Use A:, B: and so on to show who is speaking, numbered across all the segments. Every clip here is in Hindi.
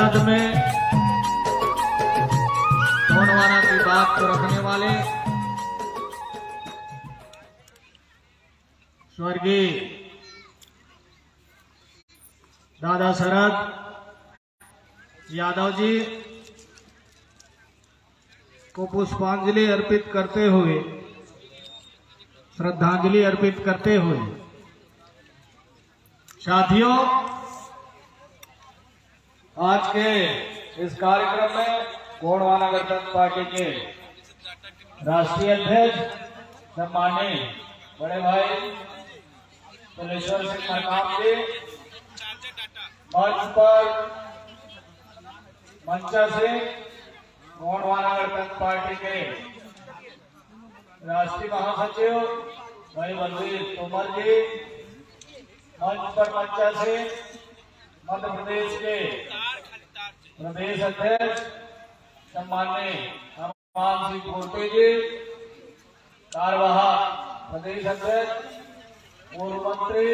A: सरहद में गोंडवाना की बात को रखने वाले स्वर्गीय दादा शरद यादव जी को पुष्पांजलि अर्पित करते हुए, श्रद्धांजलि अर्पित करते हुए, साथियों, आज के इस कार्यक्रम में गोंडवाना गणतंत्र पार्टी के राष्ट्रीय अध्यक्ष सम्माननीय बड़े भाई तुलेश्वर सिंह मरकाम जी मंच पर मंचा से गोंडवाना गणतंत्र पार्टी के राष्ट्रीय महासचिव भाई बलवीर तोमर जी, मंच पर मंचा से मध्य प्रदेश के प्रदेश अध्यक्ष सम्माननीय हनुमान सिंह कोटे जी, कार्यवाहक प्रदेश अध्यक्ष पूर्व मंत्री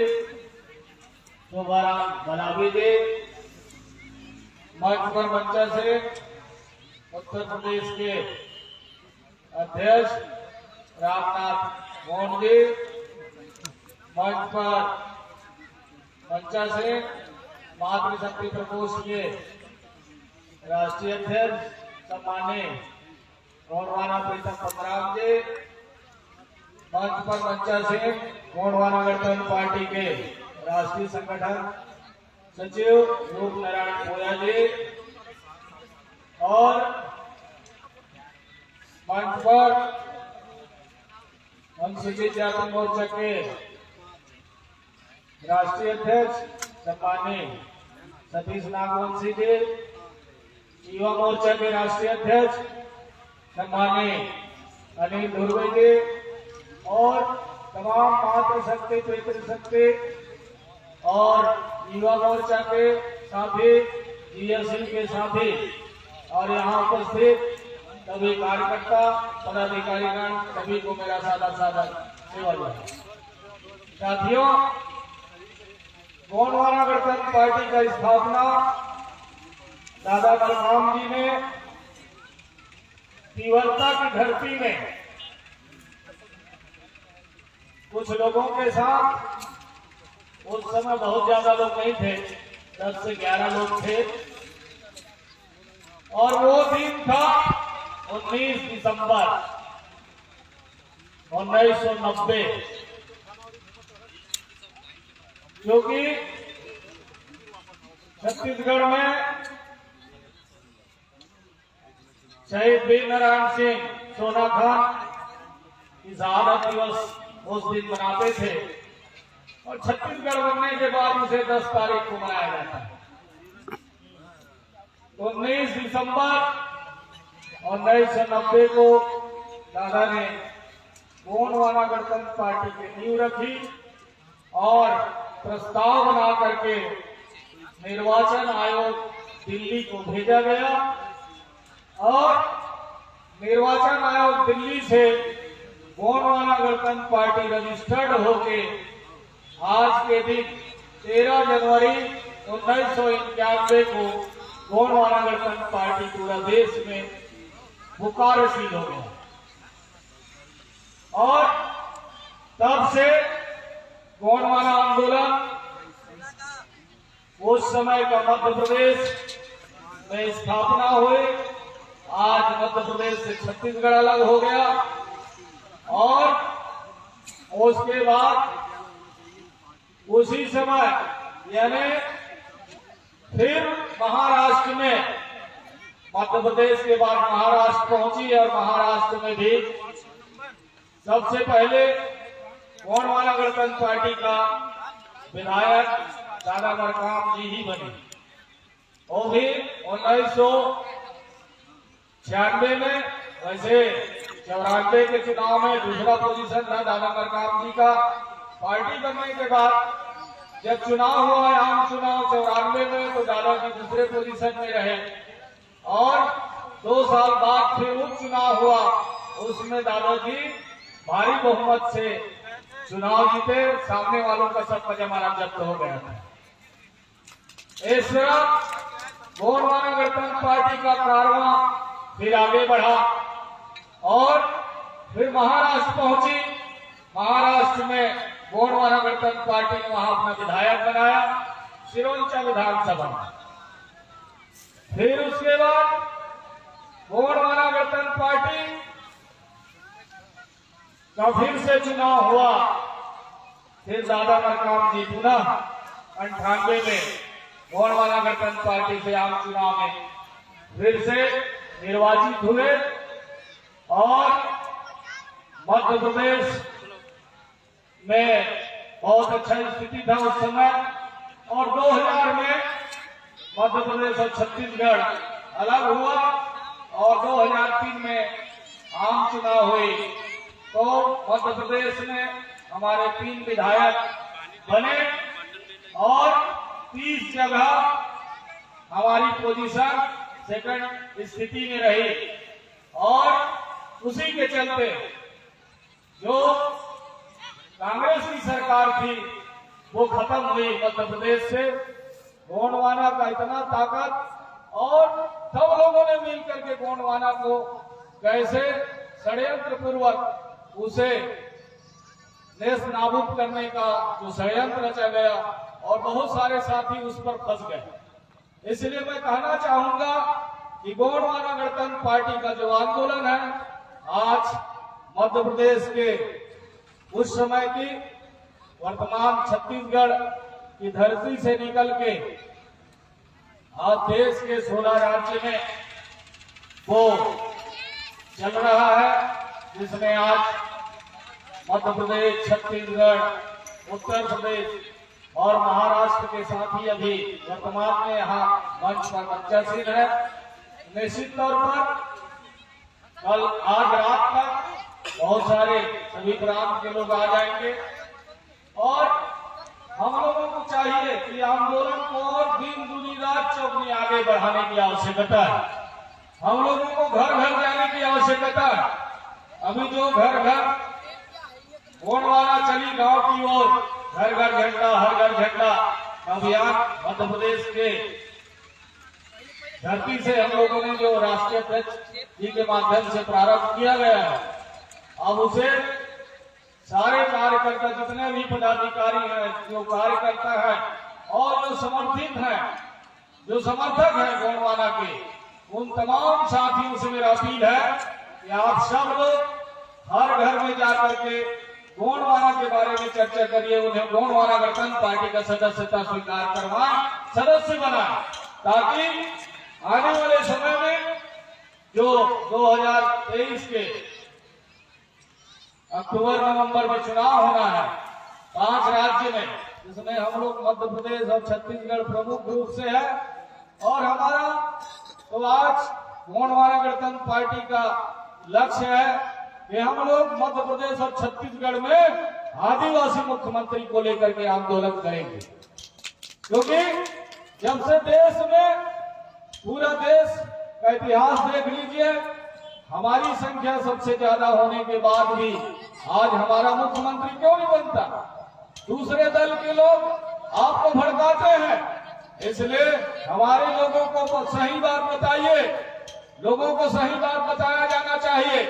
A: शोभाराम बलावी जी, मंच पर मंचा से उत्तर प्रदेश के अध्यक्ष रामनाथ मोहन जी, मंच पर मंचा से मातृशक्ति प्रकोष्ठ के राष्ट्रीय अध्यक्ष सम्माननीय गोंडवाना प्रीतम पतराम जी, मंच पर मंचा से गोंडवाना गणतंत्र पार्टी के राष्ट्रीय संगठन सचिव रूप नारायण मोया जी, और मंच पर अनुसूचित जाति मोर्चा के राष्ट्रीय अध्यक्ष सम्माननीय सतीश नागवंशी जी, युवा मोर्चा के राष्ट्रीय अध्यक्ष सम्माननीय अनिल धुर्वे जी, और तमाम मातृशक्ति पितृशक्ति और युवा मोर्चा के साथी, जीएससी के साथी और यहाँ उपस्थित सभी कार्यकर्ता पदाधिकारीगण, सभी को मेरा सादा सादा सेवा। साथियों, गोंडवाना गणतंत्र पार्टी का स्थापना दादा मरकाम जी ने तीव्रता की धरती में कुछ लोगों के साथ, उस समय बहुत ज्यादा लोग नहीं थे, 10 से 11 लोग थे, और वो दिन था 19 दिसंबर 1990, जो कि छत्तीसगढ़ में शहीद वीर नारायण सिंह सोना खान की शहादत दिवस उस दिन मनाते थे, और छत्तीसगढ़ बनने के बाद उसे 10 तारीख को मनाया जाता है। 19 दिसंबर 1990 को दादा ने गोंडवाना गणतंत्र पार्टी की नींव रखी और प्रस्ताव बना करके निर्वाचन आयोग दिल्ली को भेजा गया, और निर्वाचन आयोग दिल्ली से गोंडवाना गणतंत्र पार्टी रजिस्टर्ड होके आज के दिन 13 जनवरी 1991 को गोंडवाना गणतंत्र पार्टी पूरा देश में पुकारशील हो गया, और तब से गोंडवाना आंदोलन उस समय का मध्य प्रदेश में स्थापना हुई। आज मध्य प्रदेश से छत्तीसगढ़ अलग हो गया, और उसके बाद उसी समय यानी फिर महाराष्ट्र में, मध्य प्रदेश के बाद महाराष्ट्र पहुंची, और महाराष्ट्र में भी सबसे पहले गोंडवाना गणतंत्र पार्टी का विधायक दादा मरकाम जी ही बने। वो भी 1996 में, वैसे 94 के चुनाव में दूसरा पोजीशन था दादा मरकाम जी का। पार्टी बनने के बाद जब चुनाव हुआ, आम चुनाव 94 में, तो दादा जी दूसरे पोजीशन में रहे, और 2 साल बाद फिर उपचुनाव हुआ, उसमें दादाजी भारी बहुमत से चुनाव जीते, सामने वालों का सब जमाना जब्त हो गया था। इस गोंडवाना गणतंत्र पार्टी का कारवां फिर आगे बढ़ा और फिर महाराष्ट्र पहुंची। महाराष्ट्र में गोंडवाना गणतंत्र पार्टी ने वहां अपना विधायक बनाया सिरोंचा विधानसभा। फिर उसके बाद गोंडवाना गणतंत्र पार्टी का फिर से चुनाव हुआ। फिर दादा मरकाम जी पुनः 98 में गोंडवाना गणतंत्र पार्टी से आम चुनाव में फिर से निर्वाचित हुए और मध्य प्रदेश में बहुत अच्छा स्थिति था उस समय। और 2000 में मध्य प्रदेश और छत्तीसगढ़ अलग हुआ और 2003 में आम चुनाव हुई तो मध्य प्रदेश में हमारे 3 विधायक बने और 30 जगह हमारी पोजीशन सेकंड स्थिति में रही। और उसी के चलते जो कांग्रेस की सरकार थी वो खत्म हुई मध्य प्रदेश से। गोंडवाना का इतना ताकत और सब लोगों ने मिलकर के गोंडवाना को कैसे षड्यंत्र पूर्वक उसे नेस्त नाबूद करने का जो षड्यंत्र रचा गया और बहुत सारे साथी उस पर फंस गए। इसलिए मैं कहना चाहूंगा कि गोंडवाना गणतंत्र पार्टी का जो आंदोलन है आज मध्य प्रदेश के उस समय की वर्तमान छत्तीसगढ़ की धरती से निकल के आज देश के 16 राज्य में वो चल रहा है, जिसमें आज मध्य प्रदेश, छत्तीसगढ़, उत्तर प्रदेश और महाराष्ट्र के साथ ही अभी वर्तमान में यहाँ मंच पर मंचासीन है। निश्चित तौर पर कल आज रात तक बहुत सारे सभी प्रांत के लोग आ जाएंगे और हम लोगों को चाहिए कि आंदोलन को और दिन दूनी रात चौगुनी आगे बढ़ाने की आवश्यकता है। हम लोगों को घर घर जाने की आवश्यकता है। अभी जो घर घर गोंडवाना चली गांव की ओर घर घर झंडा हर घर झंडा अभियान मध्य प्रदेश के धरती से हम लोगों ने जो राष्ट्रीय अध्यक्ष जी के माध्यम से प्रारंभ किया गया है, अब उसे सारे कार्यकर्ता जितने भी पदाधिकारी हैं, जो कार्यकर्ता है और जो समर्थित है, जो समर्थक है गोंडवाना के, उन तमाम साथियों से मेरा अपील है कि आप सब लोग हर घर में जाकर के गोंडवाना के बारे में चर्चा करिए, उन्हें गोंडवाना गणतंत्र पार्टी का सदस्यता स्वीकार करवाएं, सदस्य बनाएं, ताकि आने वाले समय में जो 2023 के अक्टूबर नवंबर में चुनाव होना है 5 राज्य में, जिसमें हम लोग मध्य प्रदेश और छत्तीसगढ़ प्रमुख रूप से है। और हमारा तो आज गोंडवाना गणतंत्र पार्टी का लक्ष्य है कि हम लोग मध्य प्रदेश और छत्तीसगढ़ में आदिवासी मुख्यमंत्री को लेकर के आंदोलन करेंगे, क्योंकि जब से देश में पूरा देश का इतिहास देख लीजिए, हमारी संख्या सबसे ज्यादा होने के बाद भी आज हमारा मुख्यमंत्री क्यों नहीं बनता? दूसरे दल के लोग आपको भड़काते हैं, इसलिए हमारे लोगों को सही बात बताइए, लोगों को सही बात बताया जाना चाहिए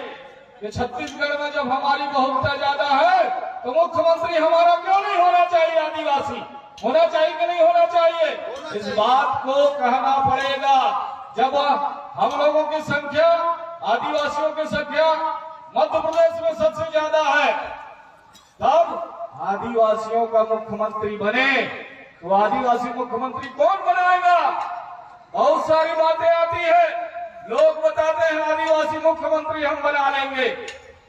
A: कि छत्तीसगढ़ में जब हमारी बहुमत ज्यादा है तो मुख्यमंत्री हमारा क्यों नहीं होना चाहिए? आदिवासी होना चाहिए कि नहीं होना चाहिए? इस बात को कहना पड़ेगा। जब हम लोगों की संख्या, आदिवासियों की संख्या मध्य प्रदेश में सबसे ज्यादा है, तब आदिवासियों का मुख्यमंत्री बने तो आदिवासी मुख्यमंत्री कौन बनाएगा? बहुत सारी बातें आती है, लोग बताते हैं आदिवासी मुख्यमंत्री हम बना लेंगे,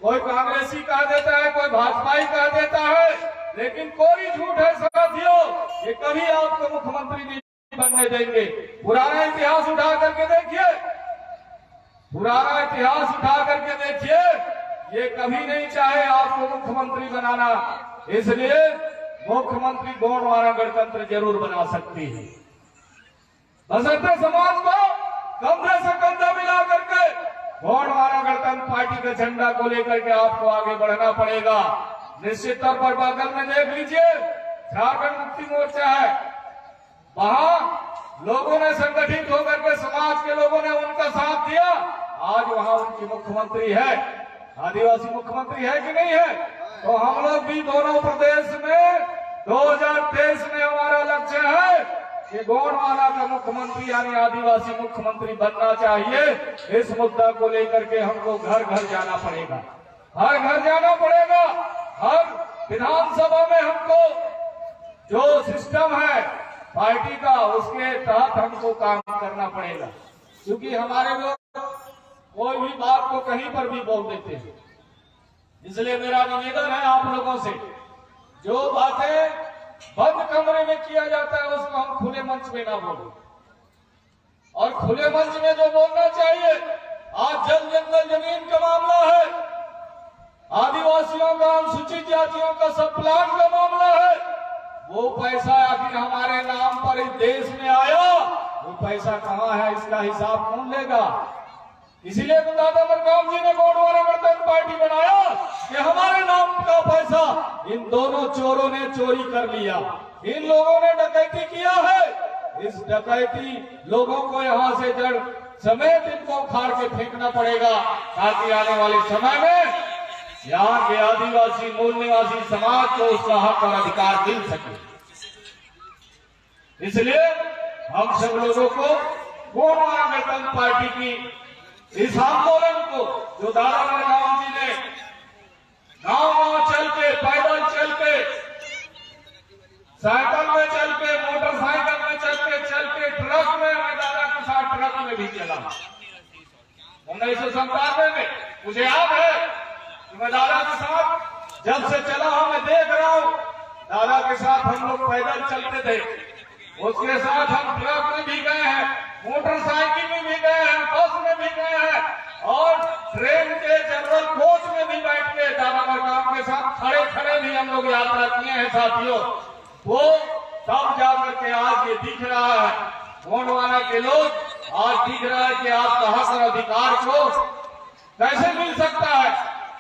A: कोई कांग्रेसी कह देता है, कोई भाजपाई कह देता है, लेकिन कोई झूठ है साथियों, ये कभी आपको मुख्यमंत्री नहीं बनने देंगे। पुराना इतिहास उठा करके देखिए, पुराना इतिहास उठा करके देखिए, ये कभी नहीं चाहे आपको मुख्यमंत्री बनाना, इसलिए मुख्यमंत्री गोंडवाना गणतंत्र जरूर बना सकती है। बसंते समाज को कंधे से कंधा मिला करके गोंडवाना गणतंत्र पार्टी के झंडा को लेकर के आपको आगे बढ़ना पड़ेगा। निश्चित तौर पर बगल में देख लीजिए झारखंड मुक्ति मोर्चा है, वहां लोगों ने संगठित होकर के समाज के लोगों ने उनका साथ दिया। आज वहां उनकी मुख्यमंत्री है, आदिवासी मुख्यमंत्री है कि नहीं है। तो हम लोग भी दोनों प्रदेश में 2023 में हमारा लक्ष्य है कि गोंडवाना का मुख्यमंत्री यानी आदिवासी मुख्यमंत्री बनना चाहिए। इस मुद्दा को लेकर के हमको घर घर जाना पड़ेगा, हर घर जाना पड़ेगा। हर विधानसभा में हमको जो सिस्टम है पार्टी का उसके तहत हमको काम करना पड़ेगा, क्योंकि हमारे लोग कोई भी बात को कहीं पर भी बोल देते हैं। इसलिए मेरा निवेदन है आप लोगों से, जो बातें बंद कमरे में किया जाता है उसको हम खुले मंच में ना बोलें, और खुले मंच में जो बोलना चाहिए। आज जल जंगल जमीन का मामला है, आदिवासियों का, अनुसूचित जातियों का सब प्लान का मामला है। वो पैसा आखिर हमारे नाम पर इस देश में आया, वो पैसा कहाँ है, इसका हिसाब कौन लेगा। इसीलिए तो दादा मरकाम जी ने गोंडवाना गणतंत्र पार्टी बनाया कि हमारे नाम का पैसा इन दोनों चोरों ने चोरी कर लिया, इन लोगों ने डकैती किया है। इस डकैती लोगों को यहाँ से जड़ समेत इनको उखाड़ के फेंकना पड़ेगा, ताकि आने वाले समय में यहाँ के आदिवासी मूल निवासी समाज को उसका हक और अधिकार मिल सके। इसलिए हम सब लोगों को गोंडवाना गणतंत्र पार्टी की इस आंदोलन को, जो दादा मरकाम जी ने गांव चल के, पैदल चल के, साइकिल में चल के, मोटरसाइकिल में चल के, ट्रक में, मैं दादा के साथ ट्रक में भी चला 1997 में। मुझे याद है कि मैं दादा के साथ जब से चला हूं, मैं देख रहा हूं दादा के साथ हम लोग पैदल चलते थे, उसके साथ हम ट्रक में भी गए हैं, मोटरसाइकिल में भी गए हैं, बस में भी गए हैं, और ट्रेन के जनरल कोच में भी बैठ के दादा मरकाम के साथ खड़े खड़े भी हम लोग यात्रा किए हैं साथियों। वो तब जाकर के आज ये दिख रहा है, गोंडवाना के लोग आज दिख रहा है कि आपका हक और अधिकार को कैसे मिल सकता है।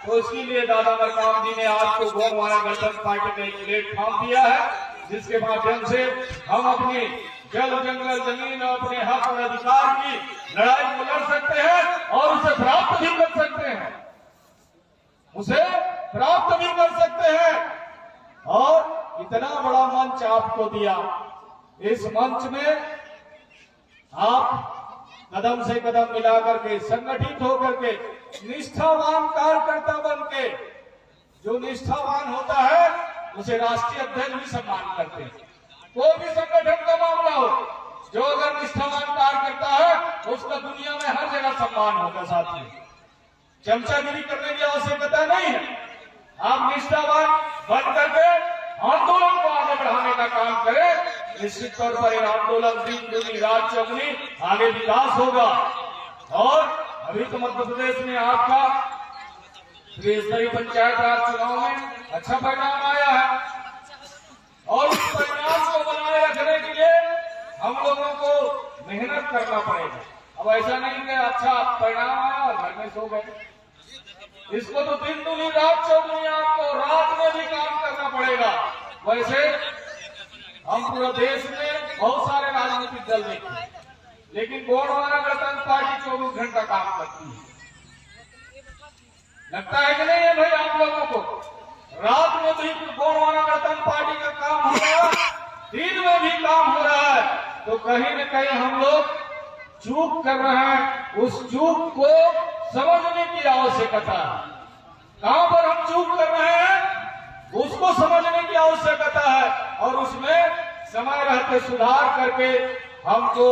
A: तो इसके लिए दादा मरकाम जी ने आपको गोंडवाना गणतंत्र पार्टी में एक प्लेटफॉर्म दिया है, जिसके माध्यम से हम अपनी जल जंगल जमीन और अपने हक और अधिकार की लड़ाई को लड़ सकते हैं और उसे प्राप्त भी कर सकते हैं, उसे प्राप्त भी कर सकते हैं। और इतना बड़ा मंच आपको दिया, इस मंच में आप कदम से कदम मिलाकर के, संगठित होकर के, निष्ठावान कार्यकर्ता बन के, जो निष्ठावान होता है उसे राष्ट्रीय अध्यक्ष भी सम्मान करते हैं। कोई भी संगठन का मामला हो, जो अगर निष्ठावान कार्य करता है उसका दुनिया में हर जगह सम्मान होगा। साथियों, चमचागिरी करने की आवश्यकता नहीं है। आप निष्ठावान बन करके आंदोलन को आगे बढ़ाने का काम करें, निश्चित तौर पर यह आंदोलन दिन दुनी रात चौगुनी आगे विकास होगा। और अभी तो मध्य प्रदेश में आपका त्रिस्तरीय पंचायत राज चुनाव में अच्छा परिणाम आया है, और इस परिणाम को बनाए रखने के लिए हम लोगों को मेहनत करना पड़ेगा। अब ऐसा नहीं कि अच्छा परिणाम आया और घर में सो गए, इसको तो दिन दुनी रात चौगुनी आपको रात में भी काम करना पड़ेगा। वैसे हम पूरे देश में बहुत सारे राजनीतिक दल देखे, लेकिन गोंडवाना गणतंत्र पार्टी 24 घंटा काम करती है। लगता है कि नहीं है भाई आप लोगों को? रात में भी गोंडवाना गणतंत्र पार्टी का काम हो रहा है, दिन में भी काम हो रहा है। तो कहीं न कहीं हम लोग चूक कर रहे हैं, उस चूक को समझने की आवश्यकता है। कहां पर हम चूक कर रहे हैं उसको समझने की आवश्यकता है, और उसमें समय रहते सुधार करके हमको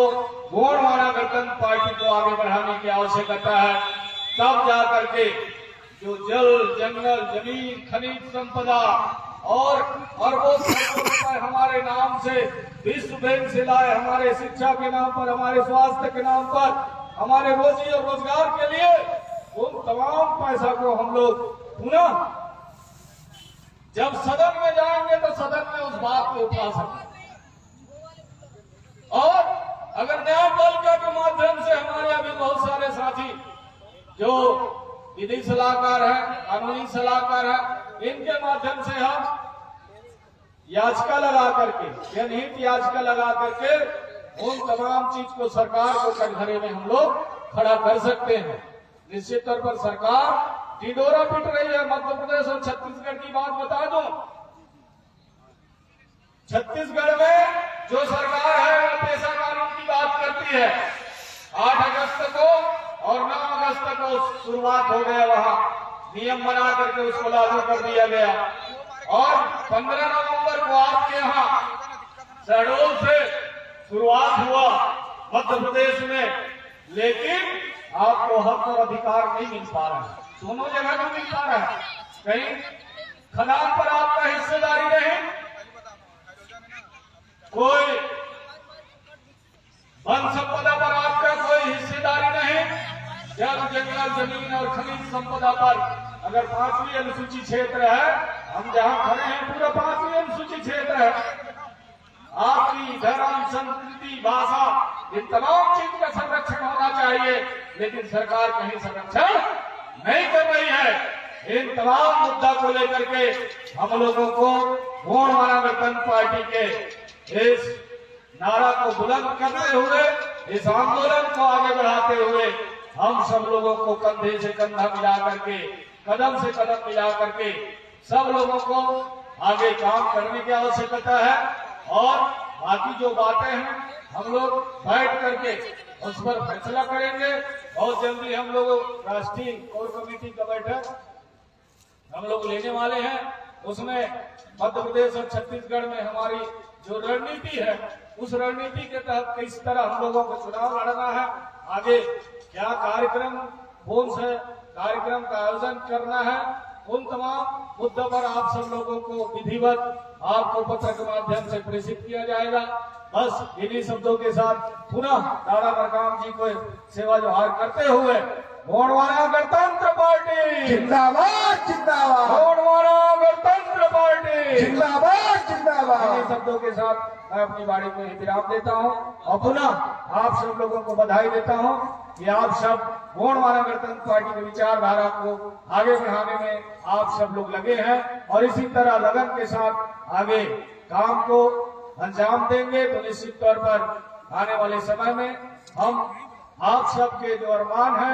A: गोंडवाना गणतंत्र पार्टी को आगे बढ़ाने की आवश्यकता है। तब जाकर के जो जल जंगल जमीन खनिज संपदा और अरबों रुपए हमारे नाम से विश्व बैंक से लाए, हमारे शिक्षा के नाम पर, हमारे स्वास्थ्य के नाम पर, हमारे रोजी और रोजगार के लिए, उन तमाम पैसा को हम लोग पुनः जब सदन में जाएंगे तो सदन में उस बात को उठा सकते। और अगर न्यायपालिका के माध्यम से हमारे अभी बहुत सारे साथी जो विधि सलाहकार हैं, कानूनी सलाहकार हैं, इनके माध्यम से हम याचिका लगा करके, जनहित याचिका लगा करके उन तमाम चीज को सरकार को कटघरे में हम लोग खड़ा कर सकते हैं। निश्चित तौर पर सरकार ढिंढोरा पीट रही है। मध्य प्रदेश और छत्तीसगढ़ की बात बता दूं, छत्तीसगढ़ में जो सरकार है वो पेशा कानून की बात करती है। 8 अगस्त को और 9 अगस्त को शुरुआत हो गया, वहां नियम बना करके उसको लागू कर दिया गया और 15 नवंबर को आपके यहाँ शहडोल से शुरुआत हुआ मध्य प्रदेश में, लेकिन आपको हक और अधिकार नहीं मिल पा रहा है। दोनों जगह नहीं मिल पा रहा है। कहीं खदान पर आपका हिस्सेदारी नहीं, कोई वन संपदा पर आपका कोई हिस्सेदारी नहीं, जल जंगल जमीन और खनिज संपदा पर अगर 5वीं अनुसूची क्षेत्र है, हम जहां खड़े हैं पूरा 5वीं अनुसूची क्षेत्र है। आपकी धर्म संस्कृति भाषा इन तमाम चीज का संरक्षण होना चाहिए, लेकिन सरकार कहीं संरक्षण नहीं कर रही है। इन तमाम मुद्दा को लेकर के हम लोगों को गोंडवाना गणतंत्र पार्टी के इस नारा को बुलंद करते हुए, इस आंदोलन को आगे बढ़ाते हुए हम सब लोगों को कंधे से कंधा मिला करके, कदम से कदम मिला करके सब लोगों को आगे काम करने की आवश्यकता है। और बाकी जो बातें हैं हम लोग बैठ करके उस पर फैसला करेंगे। बहुत जल्दी हम लोग राष्ट्रीय कोर कमेटी का बैठक हम लोग लेने वाले हैं। उसमें मध्य प्रदेश और छत्तीसगढ़ में हमारी जो रणनीति है, उस रणनीति के तहत किस तरह हम लोगों को चुनाव लड़ना है, आगे क्या कार्यक्रम कौन से कार्यक्रम का आयोजन करना है, उन तमाम मुद्दों पर आप सब लोगों को विधिवत आपको पत्र के माध्यम से प्रेषित किया जाएगा। बस इन्हीं शब्दों के साथ पुनः दादा बलराम जी को सेवा जोहार करते हुए गोंडवाना गणतंत्र पार्टी
B: जिंदाबाद जिंदाबाद,
A: गोंडवाना गणतंत्र पार्टी
B: जिंदाबाद जिंदाबाद।
A: इन्हीं शब्दों के साथ मैं अपनी वाणी को विराम देता हूं और पुनः आप सब लोगों को बधाई देता हूं कि आप सब गोंडवाना गणतंत्र पार्टी की विचारधारा को आगे बढ़ाने में आप सब लोग लगे हैं और इसी तरह लगन के साथ आगे काम को अंजाम देंगे। तो निश्चित तौर पर आने वाले समय में हम आप सबके जो अरमान है,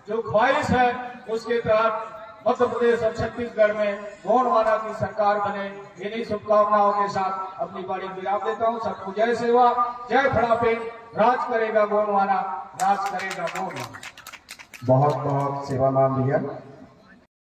A: जो ख्वाहिश है, उसके तहत मध्य प्रदेश और छत्तीसगढ़ में गोंडवाना की सरकार बने, इन्हीं शुभकामनाओं के साथ अपनी बाड़ी विराम देता हूँ। सबको जय सेवा, जय फड़ापे, राज करेगा गोंडवाना, राज करेगा गोंडवाना।
B: बहुत बहुत सेवा मान लिया।